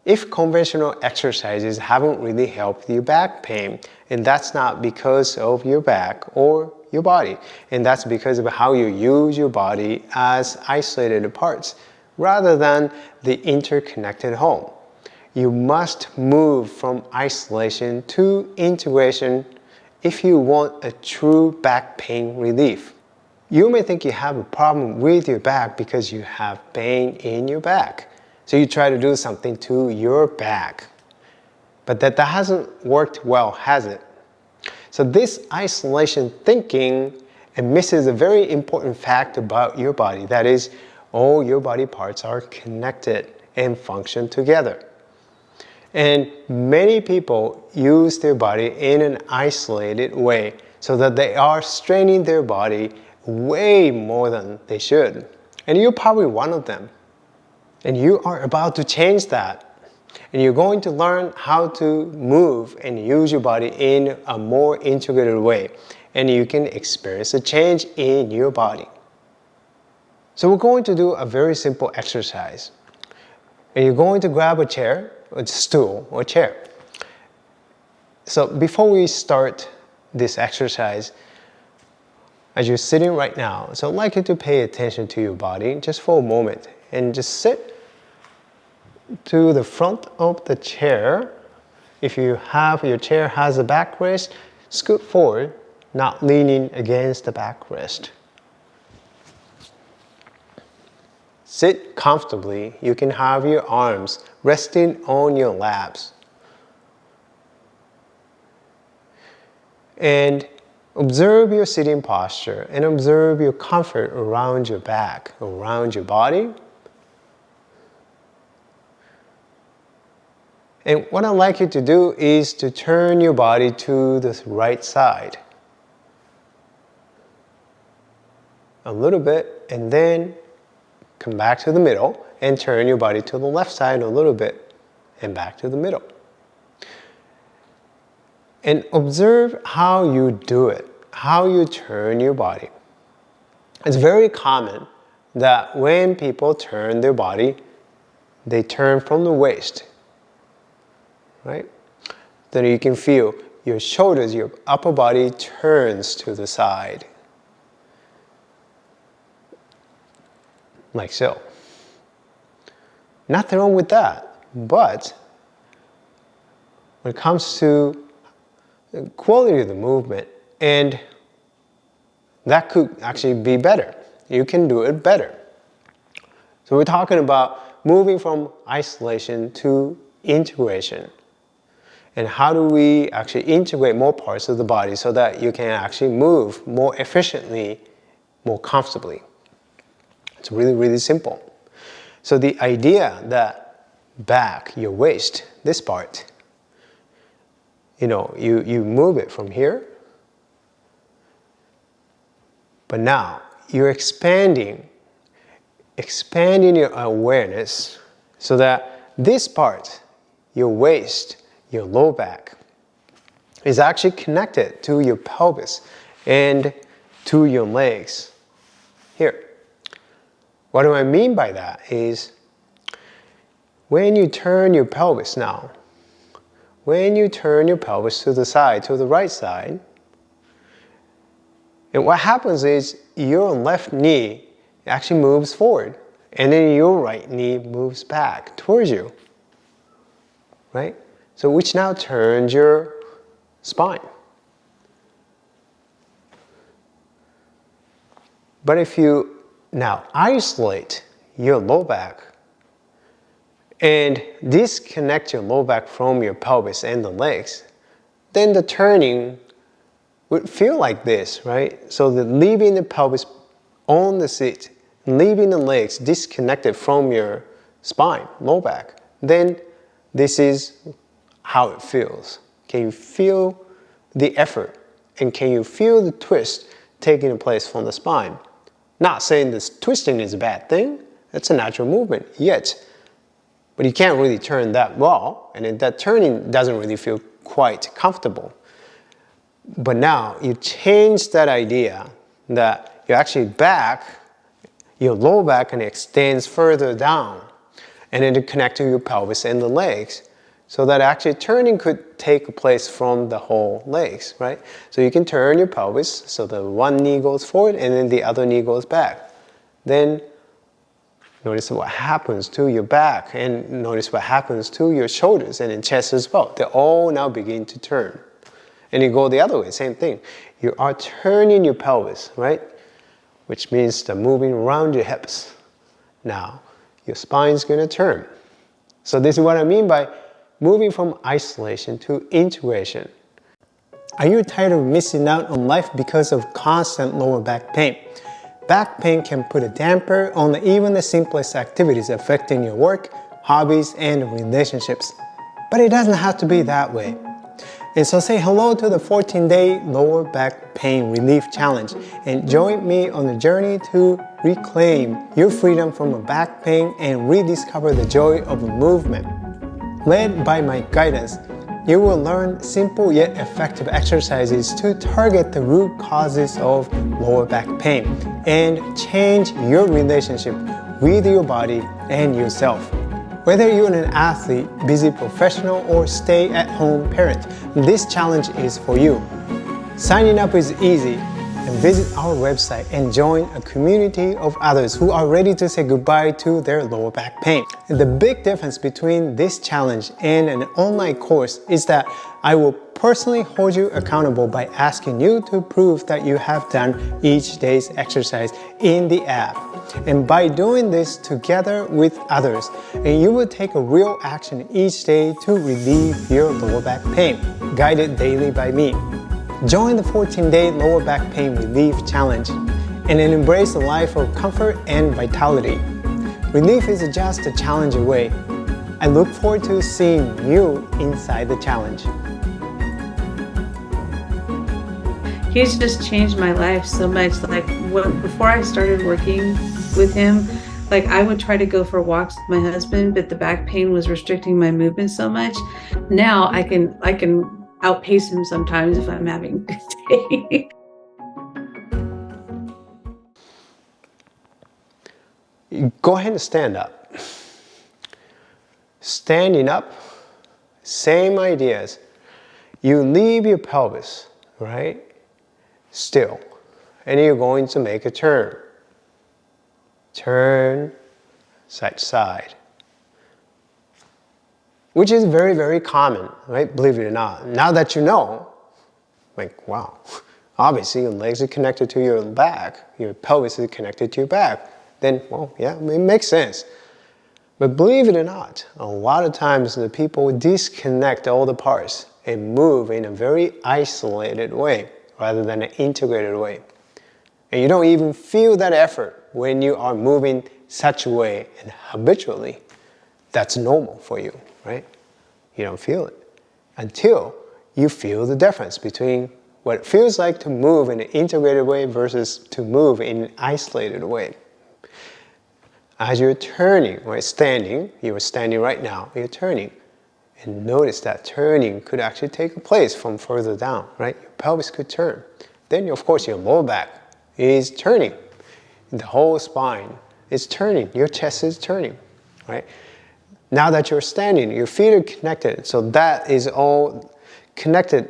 if conventional exercises haven't really helped your back pain, and that's not because of your back or your body, and that's because of how you use your body as isolated parts rather than the interconnected whole. You must move from isolation to integration if you want a true back pain relief. You may think you have a problem with your back because you have pain in your back. So you try to do something to your back. But that hasn't worked well, has it? So this isolation thinking misses a very important fact about your body. That is, all your body parts are connected and function together. And many people use their body in an isolated way so that they are straining their body way more than they should. And you're probably one of them. And you are about to change that. And you're going to learn how to move and use your body in a more integrated way. And you can experience a change in your body. So we're going to do a very simple exercise. And you're going to grab a chair, a stool, or chair. So before we start this exercise, as you're sitting right now, so I'd like you to pay attention to your body just for a moment and just sit to the front of the chair. If you have your chair has a backrest, scoot forward, not leaning against the backrest. Sit comfortably. You can have your arms resting on your laps. And observe your sitting posture and observe your comfort around your back, around your body. And what I'd like you to do is to turn your body to the right side. A little bit, and then come back to the middle and turn your body to the left side a little bit and back to the middle. And observe how you do it, how you turn your body. It's very common that when people turn their body, they turn from the waist. Right? Then you can feel your shoulders, your upper body turns to the side. Like so. Nothing wrong with that. But when it comes to the quality of the movement, and that could actually be better. You can do it better. So we're talking about moving from isolation to integration. And how do we actually integrate more parts of the body so that you can actually move more efficiently, more comfortably? It's really, really simple. So the idea that back, your waist, this part, you move it from here. But now you're expanding your awareness so that this part, your waist, your low back, is actually connected to your pelvis and to your legs. Here. What do I mean by that is when you turn your pelvis now, when you turn your pelvis to the side, to the right side, and what happens is your left knee actually moves forward and then your right knee moves back towards you, right? So which now turns your spine. But if you now isolate your low back and disconnect your low back from your pelvis and the legs, then the turning would feel like this, right? So that leaving the pelvis on the seat, leaving the legs disconnected from your spine, low back, then this is how it feels. Can you feel the effort? And can you feel the twist taking place from the spine? Not saying this twisting is a bad thing. It's a natural movement, yet. But you can't really turn that well, and that turning doesn't really feel quite comfortable. But now you change that idea that you're actually back, your low back, and it extends further down. and then to connect to your pelvis and the legs. So that actually turning could take place from the whole legs, right? So you can turn your pelvis so the one knee goes forward and then the other knee goes back. Then notice what happens to your back and notice what happens to your shoulders and in chest as well. They all now begin to turn. And you go the other way, same thing. You are turning your pelvis, right? Which means the moving around your hips. Now, your spine's going to turn. So this is what I mean by moving from isolation to integration. Are you tired of missing out on life because of constant lower back pain? Back pain can put a damper on even the simplest activities affecting your work, hobbies, and relationships. But it doesn't have to be that way. And so say hello to the 14-day lower back pain relief challenge and join me on the journey to reclaim your freedom from back pain and rediscover the joy of movement. Led by my guidance, you will learn simple yet effective exercises to target the root causes of lower back pain and change your relationship with your body and yourself. Whether you're an athlete, busy professional, or stay-at-home parent, this challenge is for you. Signing up is easy. And visit our website and join a community of others who are ready to say goodbye to their lower back pain. And the big difference between this challenge and an online course is that I will personally hold you accountable by asking you to prove that you have done each day's exercise in the app. And by doing this together with others, and you will take a real action each day to relieve your lower back pain, guided daily by me. Join the 14-day lower back pain relief challenge and then embrace a life of comfort and vitality. Relief is just a challenge away. I look forward to seeing you inside the challenge. He's just changed my life so much. Like before I started working with him, like I would try to go for walks with my husband, but the back pain was restricting my movement so much. Now I can outpace him sometimes if I'm having a good day. Go ahead and stand up. Standing up, same ideas. You leave your pelvis, right? Still. And you're going to make a turn. Turn side to side. Which is very, very common, right? Believe it or not. Now that you know, like, wow, obviously your legs are connected to your back, your pelvis is connected to your back, then, well, yeah, it makes sense. But believe it or not, a lot of times the people disconnect all the parts and move in a very isolated way rather than an integrated way. And you don't even feel that effort when you are moving such a way and habitually. That's normal for you. Right? You don't feel it until you feel the difference between what it feels like to move in an integrated way versus to move in an isolated way. As you're turning, right, standing, you are standing right now, you're turning, and notice that turning could actually take place from further down, right? Your pelvis could turn. Then, of course, your lower back is turning. The whole spine is turning. Your chest is turning, right? Now that you're standing, your feet are connected, so that is all connected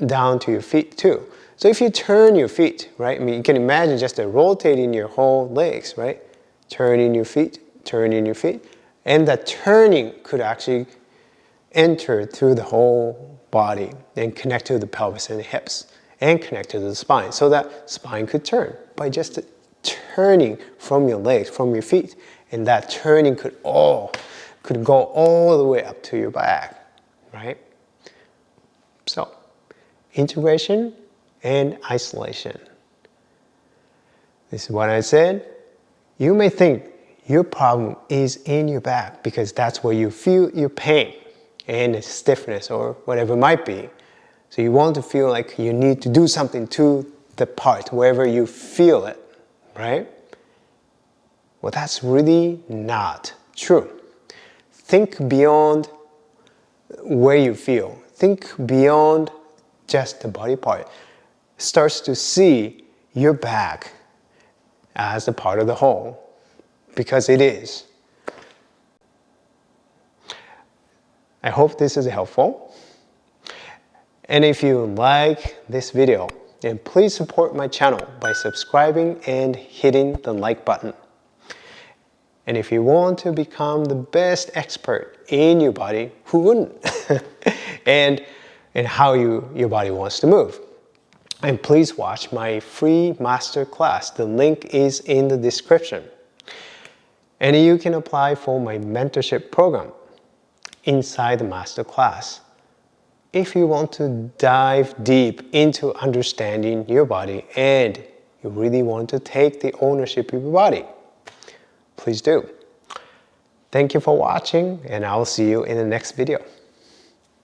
down to your feet too. So if you turn your feet, right, I mean, you can imagine just rotating your whole legs, right? Turning your feet, and that turning could actually enter through the whole body and connect to the pelvis and the hips and connect to the spine, so that spine could turn by just turning from your legs, from your feet, and that turning could go all the way up to your back, right? So, integration and isolation. This is what I said. You may think your problem is in your back because that's where you feel your pain and stiffness or whatever it might be. So you want to feel like you need to do something to the part wherever you feel it, right? Well, that's really not true. Think beyond where you feel. Think beyond just the body part. Starts to see your back as a part of the whole, because it is. I hope this is helpful. And if you like this video, then please support my channel by subscribing and hitting the like button. And if you want to become the best expert in your body, who wouldn't? and how your body wants to move. And please watch my free masterclass. The link is in the description. And you can apply for my mentorship program inside the masterclass. If you want to dive deep into understanding your body and you really want to take the ownership of your body, please do. Thank you for watching, and I'll see you in the next video.